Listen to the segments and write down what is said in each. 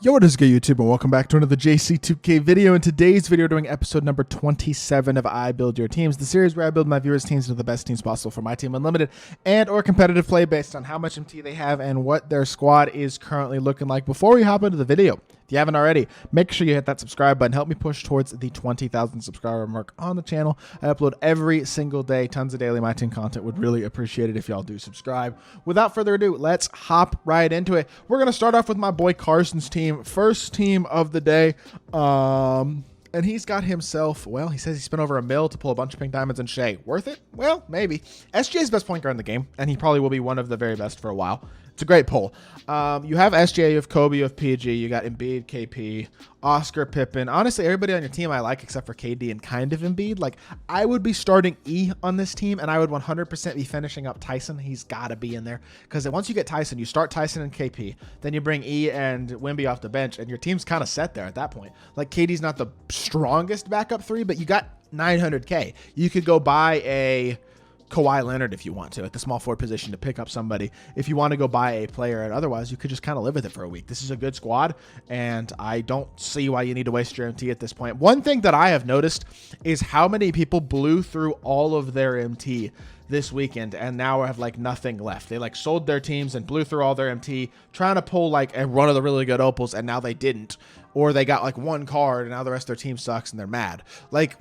Yo, what is good, YouTube, and welcome back to another JC2K video. In today's video, we're doing episode number 27 of I Build Your Teams, the series where I build my viewers' teams into the best teams possible for my team unlimited and or competitive play based on how much MT they have and what their squad is currently looking like. Before we hop into the video, if you haven't already, make sure you hit that subscribe button. Help me push towards the 20,000 subscriber mark on the channel. I upload every single day, tons of daily MyTEAM content. Would really appreciate it if y'all do subscribe. Without further ado, let's hop right into it. We're going to start off with my boy Carson's team. First team of the day. And he's got himself, well, he says he spent over $1 million to pull a bunch of pink diamonds and Shea. Worth it? Well, maybe. SJ's best point guard in the game, and he probably will be one of the very best for a while. It's a great pull. You have SJ, you have Kobe, you have PG, you got Embiid, KP, Oscar, Pippen. Honestly, everybody on your team I like except for KD and kind of Embiid. Like, I would be starting E on this team, and I would 100% be finishing up Tyson. He's got to be in there, because once you get Tyson, you start Tyson and KP, then you bring E and Wemby off the bench, and your team's kind of set there at that point. Like, KD's not the strongest backup three, but you got 900K. You could go buy a Kawhi Leonard if you want to at the small forward position to pick up somebody if you want to go buy a player, and otherwise you could just kind of live with it for a week. This is a good squad, and I don't see why you need to waste your MT at this point. One thing that I have noticed is how many people blew through all of their MT this weekend and now have like nothing left. They like sold their teams and blew through all their MT trying to pull like a run of the really good opals, and now they didn't, or they got like one card and now the rest of their team sucks and they're mad. Like,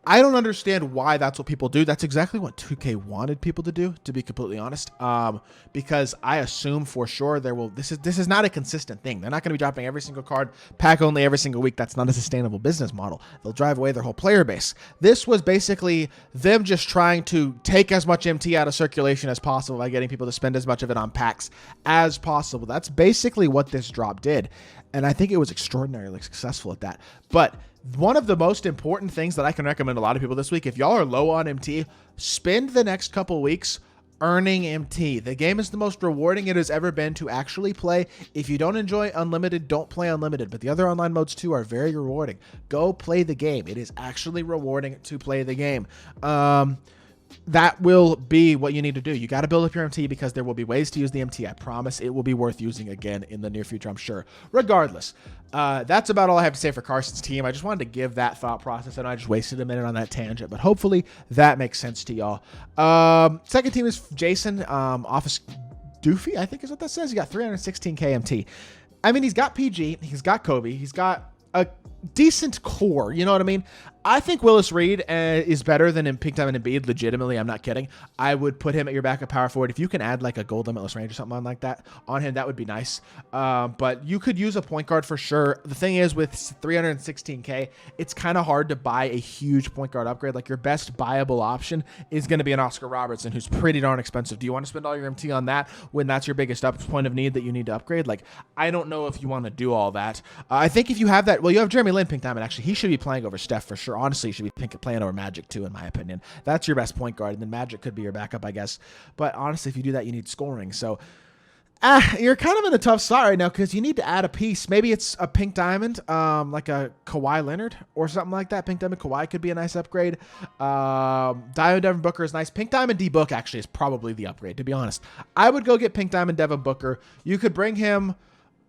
I don't understand why that's what people do. That's exactly what 2K wanted people to do, to be completely honest. Because I assume for sure there will. This is not a consistent thing. They're not going to be dropping every single card, pack only every single week. That's not a sustainable business model. They'll drive away their whole player base. This was basically them just trying to take as much MT out of circulation as possible by getting people to spend as much of it on packs as possible. That's basically what this drop did, and I think it was extraordinarily successful at that. But one of the most important things that I can recommend a lot of people this week, if y'all are low on MT, spend the next couple weeks earning MT. The game is the most rewarding it has ever been to actually play. If you don't enjoy Unlimited, don't play Unlimited, but the other online modes too are very rewarding. Go play the game. It is actually rewarding to play the game. That will be what you need to do. You got to build up your MT, because there will be ways to use the MT. I promise it will be worth using again in the near future, I'm sure. Regardless, that's about all I have to say for Carson's team. I just wanted to give that thought process, and I just wasted a minute on that tangent, but hopefully that makes sense to y'all. Second team is Jason, Office Doofy, I think is what that says. He got 316K MT. I mean, he's got PG, he's got Kobe, he's got a decent core, you know what I mean? I think Willis Reed is better than in Pink Diamond and Embiid. Legitimately, I'm not kidding. I would put him at your backup power forward. If you can add like a gold limitless range or something like that on him, that would be nice. But you could use a point guard for sure. The thing is, with 316K, it's kind of hard to buy a huge point guard upgrade. Like, your best buyable option is going to be an Oscar Robertson, who's pretty darn expensive. Do you want to spend all your MT on that when that's your biggest point of need that you need to upgrade? Like, I don't know if you want to do all that. I think if you have that, well, you have Jeremy Lin, Pink Diamond. Actually, he should be playing over Steph for sure. Honestly, you should be playing over Magic too, in my opinion. That's your best point guard, and then Magic could be your backup, I guess. But honestly, if you do that, you need scoring. So you're kind of in a tough spot right now, because you need to add a piece. Maybe it's a Pink Diamond, like a Kawhi Leonard or something like that. Pink Diamond Kawhi could be a nice upgrade. Diamond Devin Booker is nice. Pink Diamond D Book actually is probably the upgrade, to be honest. I would go get Pink Diamond Devin Booker. You could bring him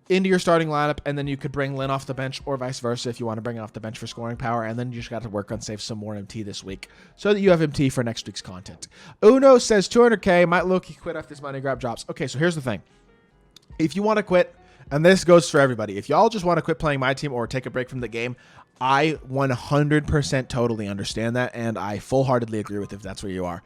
into your starting lineup, and then you could bring Lin off the bench, or vice versa if you want to bring it off the bench for scoring power, and then you just got to work on save some more MT this week so that you have MT for next week's content. Uno says 200K, might low-key quit after this money grab drops. Okay, so here's the thing. If you want to quit, and this goes for everybody, if y'all just want to quit playing my team or take a break from the game, I 100% totally understand that, and I full-heartedly agree with if that's where you are.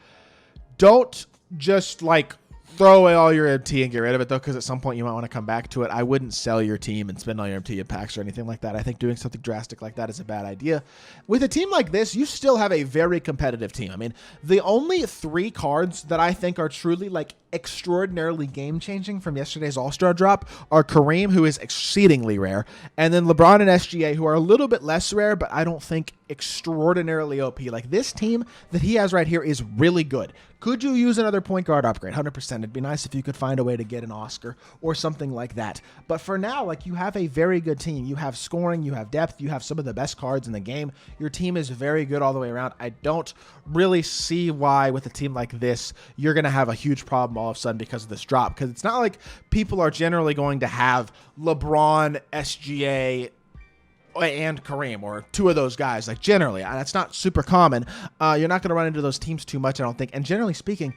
Don't just like throw away all your MT and get rid of it, though, because at some point you might want to come back to it. I wouldn't sell your team and spend all your MT in packs or anything like that. I think doing something drastic like that is a bad idea. With a team like this, you still have a very competitive team. I mean, the only 3 cards that I think are truly like extraordinarily game-changing from yesterday's All-Star drop are Kareem, who is exceedingly rare, and then LeBron and SGA, who are a little bit less rare, but I don't think extraordinarily OP. Like, this team that he has right here is really good. Could you use another point guard upgrade? 100%. It'd be nice if you could find a way to get an Oscar or something like that. But for now, like, you have a very good team. You have scoring, you have depth, you have some of the best cards in the game. Your team is very good all the way around. I don't really see why with a team like this, you're going to have a huge problem problem all of a sudden because of this drop. Because it's not like people are generally going to have LeBron, SGA, and Kareem, or two of those guys. Like, generally, that's not super common. You're not going to run into those teams too much, I don't think. And generally speaking,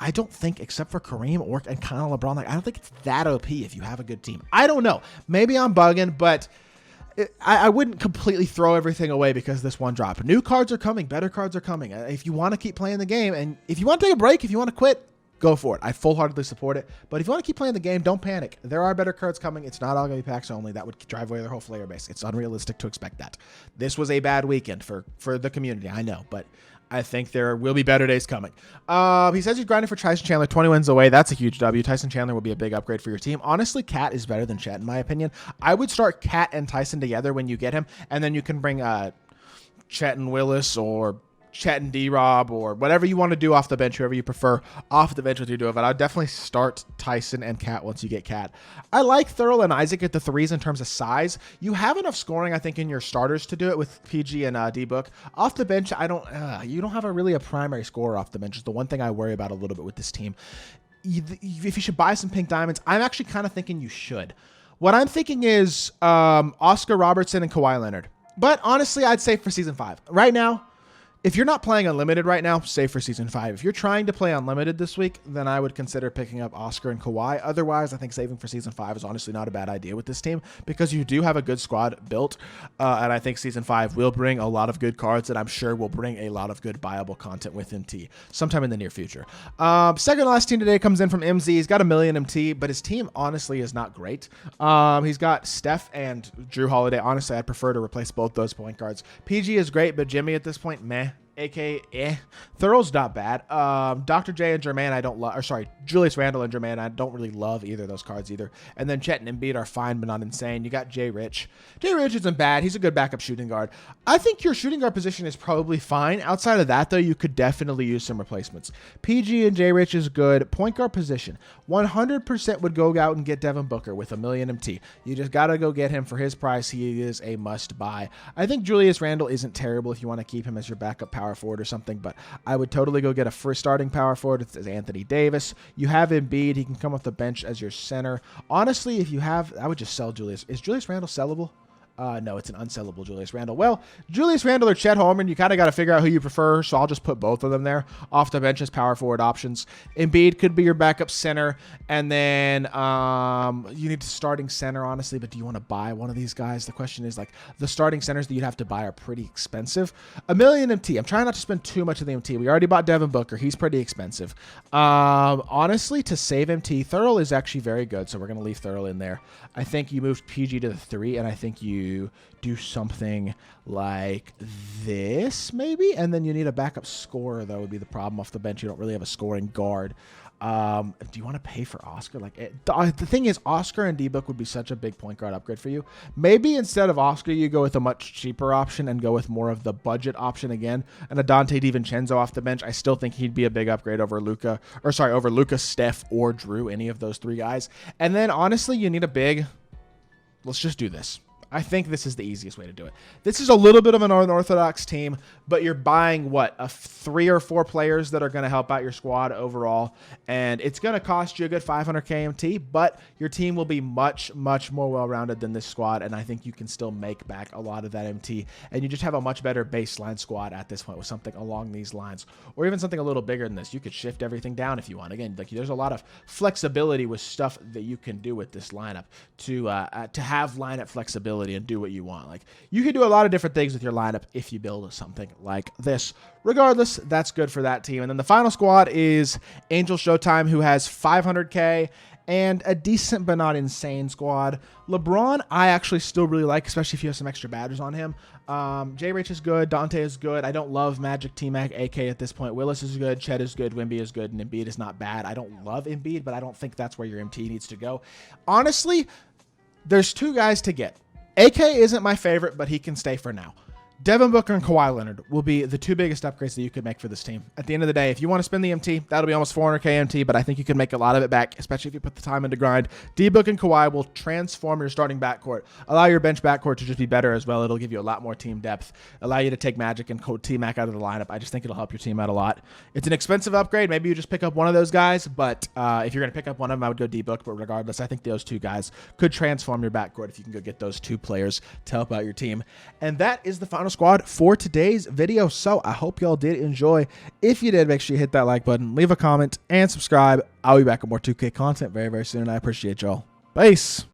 I don't think, except for Kareem and kind of LeBron, like, I don't think it's that OP if you have a good team. I don't know. Maybe I'm bugging, but I wouldn't completely throw everything away because this one drop. New cards are coming. Better cards are coming. If you want to keep playing the game, and if you want to take a break, if you want to quit, go for it. I full-heartedly support it. But if you want to keep playing the game, don't panic. There are better cards coming. It's not all going to be packs only. That would drive away their whole player base. It's unrealistic to expect that. This was a bad weekend for the community, I know, but I think there will be better days coming. He says he's grinding for Tyson Chandler, 20 wins away. That's a huge W. Tyson Chandler will be a big upgrade for your team. Honestly, Cat is better than Chet, in my opinion. I would start Cat and Tyson together when you get him, and then you can bring Chet and Willis, or Chet and D-Rob, or whatever you want to do off the bench, whoever you prefer off the bench with your duo. But I'd definitely start Tyson and Cat once you get Cat. I like Thurl and Isaac at the threes in terms of size. You have enough scoring, I think, in your starters to do it with PG and D-Book. Off the bench, you don't have a primary scorer off the bench. Is the one thing I worry about a little bit with this team. If you should buy some pink diamonds, I'm actually kind of thinking you should. What I'm thinking is Oscar Robertson and Kawhi Leonard. But honestly, I'd say for Season 5. Right now, if you're not playing Unlimited right now, save for Season 5. If you're trying to play Unlimited this week, then I would consider picking up Oscar and Kawhi. Otherwise, I think saving for Season 5 is honestly not a bad idea with this team, because you do have a good squad built, and I think Season 5 will bring a lot of good cards that I'm sure will bring a lot of good buyable content with MT sometime in the near future. Second to last team today comes in from MZ. He's got 1 million MT, but his team honestly is not great. He's got Steph and Drew Holiday. Honestly, I'd prefer to replace both those point guards. PG is great, but Jimmy at this point, meh. AK, Thurl's not bad. Dr. J and Jermaine, I don't love. Or sorry, Julius Randle and Jermaine, I don't really love either of those cards either. And then Chet and Embiid are fine, but not insane. You got Jay Rich. Jay Rich isn't bad. He's a good backup shooting guard. I think your shooting guard position is probably fine. Outside of that, though, you could definitely use some replacements. PG and Jay Rich is good. Point guard position, 100% would go out and get Devin Booker with 1 million MT. You just got to go get him for his price. He is a must buy. I think Julius Randle isn't terrible if you want to keep him as your backup power forward or something, but I would totally go get a first starting power forward. It's Anthony Davis. You have Embiid. He can come off the bench as your center. Honestly, if you have, I would just sell Julius. Is Julius Randle sellable? No, it's an unsellable Julius Randle. Well, Julius Randle or Chet Holmgren, you kind of got to figure out who you prefer, so I'll just put both of them there off the bench as power forward options. Embiid could be your backup center, and then you need a starting center, honestly, but do you want to buy one of these guys? The question is, like, the starting centers that you'd have to buy are pretty expensive. 1 million MT. I'm trying not to spend too much of the MT. We already bought Devin Booker. He's pretty expensive. Honestly, to save MT, Thurl is actually very good, so we're going to leave Thurl in there. I think you moved PG to the 3, and I think you do something like this maybe, and then you need a backup scorer. That would be the problem off the bench. You don't really have a scoring guard. Do you want to pay for Oscar? Like, the thing is, Oscar and D-Book would be such a big point guard upgrade for you. Maybe instead of Oscar, you go with a much cheaper option and go with more of the budget option again, and a Dante DiVincenzo off the bench. I still think he'd be a big upgrade over Luka, Steph, or Drew, any of those 3 guys. And then honestly, you need a big. Let's just do this. I think this is the easiest way to do it. This is a little bit of an unorthodox team, but you're buying, what, 3 or 4 players that are going to help out your squad overall, and it's going to cost you a good 500k MT, but your team will be much, much more well-rounded than this squad, and I think you can still make back a lot of that MT, and you just have a much better baseline squad at this point with something along these lines, or even something a little bigger than this. You could shift everything down if you want. Again, like, there's a lot of flexibility with stuff that you can do with this lineup to have lineup flexibility and do what you want. Like, you can do a lot of different things with your lineup if you build something like this. Regardless, that's good for that team. And then the final squad is Angel Showtime, who has 500k and a decent but not insane squad. LeBron, I actually still really like, especially if you have some extra badges on him. Jay Rich is good. Dante is good. I don't love Magic T-Mac AK at this point. Willis is good. Chet is good. Wemby is good. And Embiid is not bad. I don't love Embiid, but I don't think that's where your MT needs to go. Honestly, there's 2 guys to get. AK isn't my favorite, but he can stay for now. Devin Booker and Kawhi Leonard will be the two biggest upgrades that you could make for this team. At the end of the day, if you want to spend the MT, that'll be almost 400k MT, but I think you can make a lot of it back, especially if you put the time into grind. D-Book and Kawhi will transform your starting backcourt, allow your bench backcourt to just be better as well. It'll give you a lot more team depth, allow you to take Magic and T-Mac out of the lineup. I just think it'll help your team out a lot. It's an expensive upgrade. Maybe you just pick up one of those guys, but if you're going to pick up one of them, I would go D-Book, but regardless, I think those two guys could transform your backcourt if you can go get those two players to help out your team. And that is the final squad for today's video. So I hope y'all did enjoy. If you did, make sure you hit that like button, leave a comment, and subscribe. I'll be back with more 2K content very, very soon. I appreciate y'all. Peace.